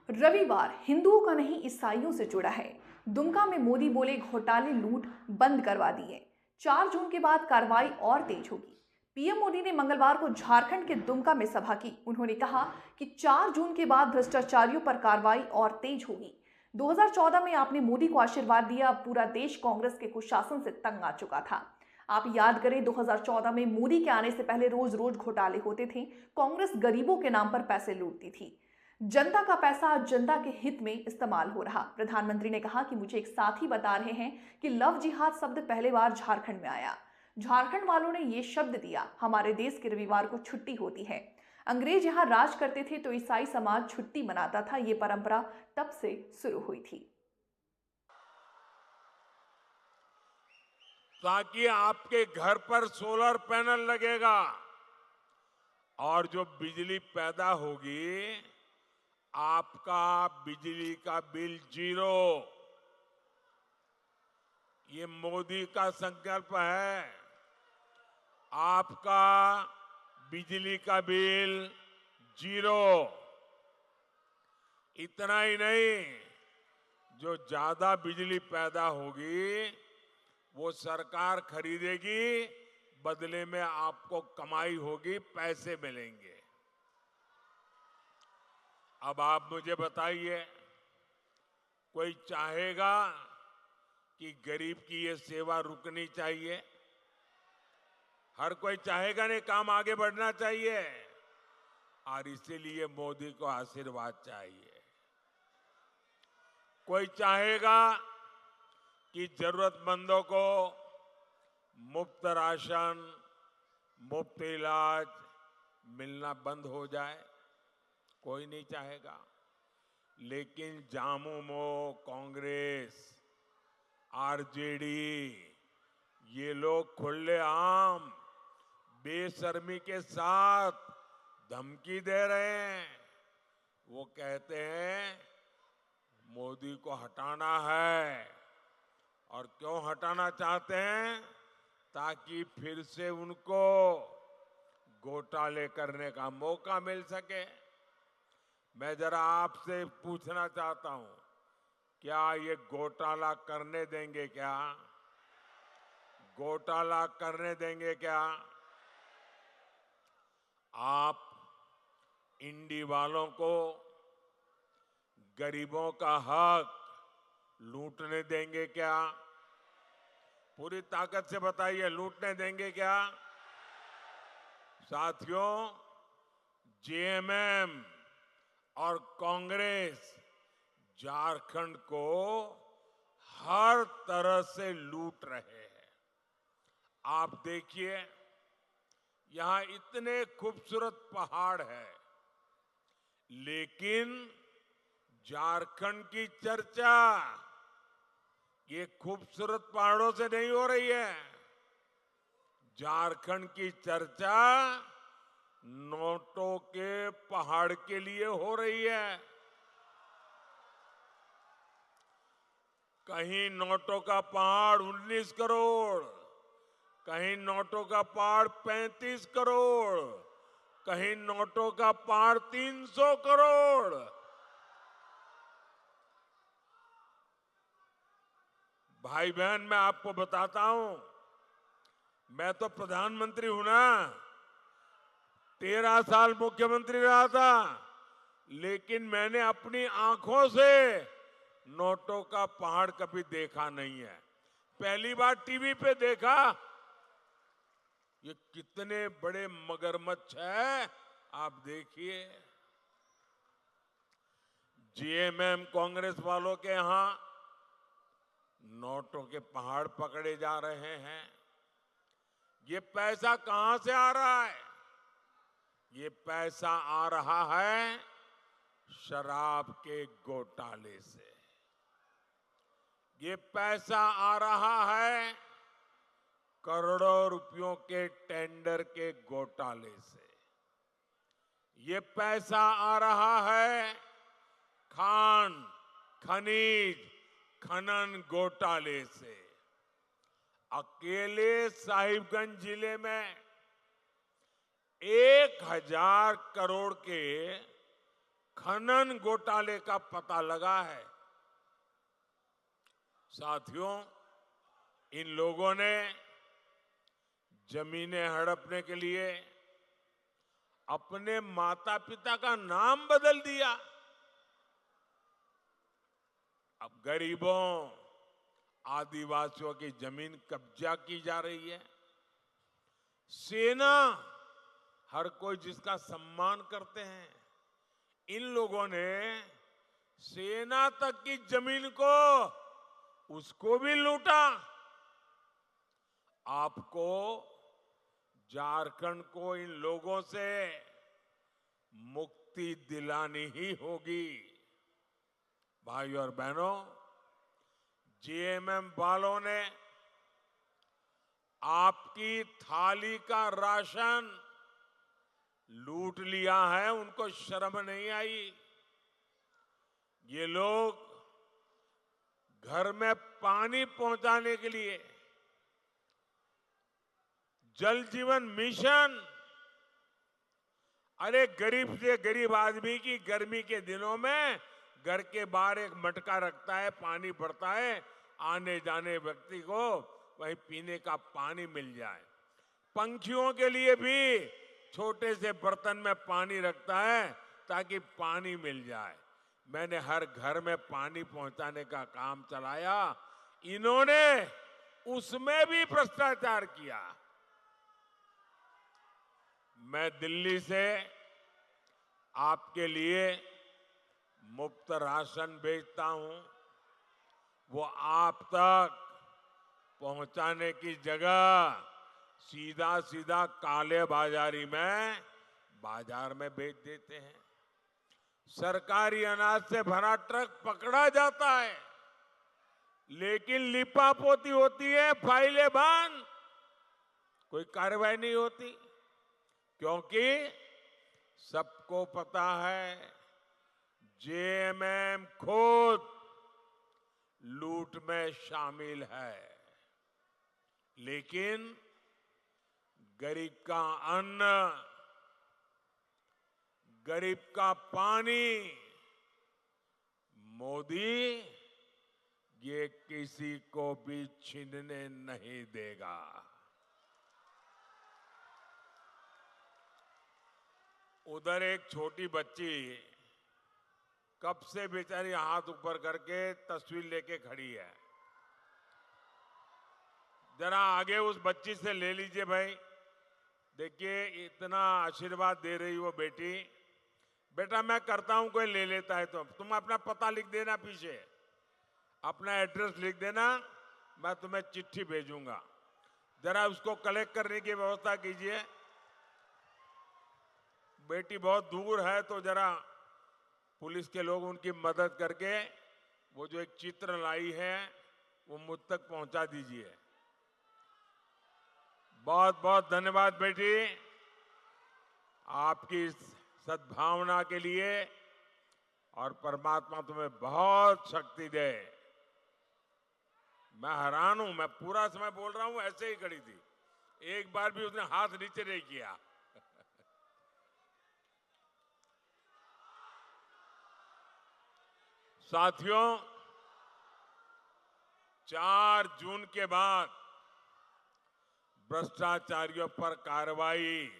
रविवार हिंदुओं का नहीं ईसाइयों से जुड़ा है। दुमका में मोदी बोले घोटाले लूट बंद करवा दिए। 4 जून के बाद कार्रवाई और तेज होगी। पीएम मोदी ने मंगलवार को झारखंड के दुमका में सभा की। उन्होंने कहा कि 4 जून के बाद भ्रष्टाचारियों पर कार्रवाई और तेज होगी। 2014 में आपने मोदी को आशीर्वाद दिया। अब पूरा देश कांग्रेस के कुशासन से तंग आ चुका था। आप याद करें, 2014 में मोदी के आने से पहले रोज रोज घोटाले होते थे। कांग्रेस गरीबों के नाम पर पैसे लूटती थी। जनता का पैसा आज जनता के हित में इस्तेमाल हो रहा। प्रधानमंत्री ने कहा कि मुझे एक साथी बता रहे हैं कि लव जिहाद शब्द पहले बार झारखंड में आया। झारखंड वालों ने यह शब्द दिया। हमारे देश के रविवार को छुट्टी होती है। अंग्रेज यहां राज करते थे तो ईसाई समाज छुट्टी मनाता था। यह परंपरा तब से शुरू हुई थी। ताकि आपके घर पर सोलर पैनल लगेगा और जो बिजली पैदा होगी, आपका बिजली का बिल जीरो। ये मोदी का संकल्प है। आपका बिजली का बिल जीरो। इतना ही नहीं, जो ज्यादा बिजली पैदा होगी वो सरकार खरीदेगी, बदले में आपको कमाई होगी, पैसे मिलेंगे। अब आप मुझे बताइए, कोई चाहेगा कि गरीब की ये सेवा रुकनी चाहिए? हर कोई चाहेगा नहीं, काम आगे बढ़ना चाहिए। और इसीलिए मोदी को आशीर्वाद चाहिए। कोई चाहेगा कि जरूरतमंदों को मुफ्त राशन, मुफ्त इलाज मिलना बंद हो जाए? कोई नहीं चाहेगा। लेकिन झामुमो, कांग्रेस, आरजेडी, ये लोग खुलेआम बेशर्मी के साथ धमकी दे रहे हैं। वो कहते हैं मोदी को हटाना है। और क्यों हटाना चाहते हैं? ताकि फिर से उनको घोटाले करने का मौका मिल सके। मैं जरा आपसे पूछना चाहता हूं, क्या ये घोटाला करने देंगे? क्या घोटाला करने देंगे? क्या आप इंडी वालों को गरीबों का हक लूटने देंगे? क्या पूरी ताकत से बताइए, लूटने देंगे क्या? साथियों, जेएमएम और कांग्रेस झारखंड को हर तरह से लूट रहे हैं। आप देखिए, यहां इतने खूबसूरत पहाड़ है, लेकिन झारखंड की चर्चा ये खूबसूरत पहाड़ों से नहीं हो रही है। झारखंड की चर्चा नोटों के पहाड़ के लिए हो रही है। कहीं नोटों का पहाड़ 19 करोड़, कहीं नोटों का पहाड़ 35 करोड़, कहीं नोटों का पहाड़ 300 करोड़। भाई बहन, मैं आपको बताता हूं, मैं तो प्रधानमंत्री हूं ना, 13 साल मुख्यमंत्री रहा था, लेकिन मैंने अपनी आंखों से नोटों का पहाड़ कभी देखा नहीं है। पहली बार टीवी पे देखा। ये कितने बड़े मगरमच्छ है, आप देखिए। जेएमएम कांग्रेस वालों के यहां नोटों के पहाड़ पकड़े जा रहे हैं। ये पैसा कहां से आ रहा है? ये पैसा आ रहा है शराब के घोटाले से। ये पैसा आ रहा है करोड़ों रुपयों के टेंडर के घोटाले से। ये पैसा आ रहा है खान, खनिज, खनन घोटाले से। अकेले साहिबगंज जिले में 1000 करोड़ के खनन घोटाले का पता लगा है। साथियों, इन लोगों ने जमीनें हड़पने के लिए अपने माता पिता का नाम बदल दिया। अब गरीबों, आदिवासियों की जमीन कब्जा की जा रही है। सेना, हर कोई जिसका सम्मान करते हैं, इन लोगों ने सेना तक की जमीन को उसको भी लूटा। आपको झारखंड को इन लोगों से मुक्ति दिलानी ही होगी। भाइयों और बहनों, जेएमएम वालों ने आपकी थाली का राशन लूट लिया है, उनको शर्म नहीं आई। ये लोग घर में पानी पहुंचाने के लिए जल जीवन मिशन, अरे गरीब से गरीब आदमी की गर्मी के दिनों में घर के बाहर एक मटका रखता है, पानी भरता है, आने जाने व्यक्ति को वहीं पीने का पानी मिल जाए। पंछियों के लिए भी छोटे से बर्तन में पानी रखता है ताकि पानी मिल जाए। मैंने हर घर में पानी पहुंचाने का काम चलाया, इन्होंने उसमें भी भ्रष्टाचार किया। मैं दिल्ली से आपके लिए मुफ्त राशन भेजता हूं, वो आप तक पहुंचाने की जगह सीधा सीधा काले बाजारी में बाजार में बेच देते हैं। सरकारी अनाज से भरा ट्रक पकड़ा जाता है, लेकिन लिपापोती होती है, फाइलें बंद, कोई कार्रवाई नहीं होती, क्योंकि सबको पता है जेएमएम खुद लूट में शामिल है। लेकिन गरीब का अन्न, गरीब का पानी मोदी ये किसी को भी छीनने नहीं देगा। उधर एक छोटी बच्ची कब से बेचारी हाथ ऊपर करके तस्वीर लेके खड़ी है। जरा आगे उस बच्ची से ले लीजिए भाई। देखिए, इतना आशीर्वाद दे रही वो बेटी। बेटा मैं करता हूं, कोई ले लेता है तो तुम अपना पता लिख देना, पीछे अपना एड्रेस लिख देना, मैं तुम्हें चिट्ठी भेजूंगा। जरा उसको कलेक्ट करने की व्यवस्था कीजिए। बेटी बहुत दूर है, तो जरा पुलिस के लोग उनकी मदद करके वो जो एक चित्र लाई है वो मुझ तक पहुंचा दीजिए। बहुत बहुत धन्यवाद बेटी, आपकी इस सद्भावना के लिए, और परमात्मा तुम्हें बहुत शक्ति दे। मैं हैरान हूं, मैं पूरा समय बोल रहा हूं, ऐसे ही खड़ी थी, एक बार भी उसने हाथ नीचे नहीं किया। साथियों, 4 जून के बाद भ्रष्टाचारियों पर कार्रवाई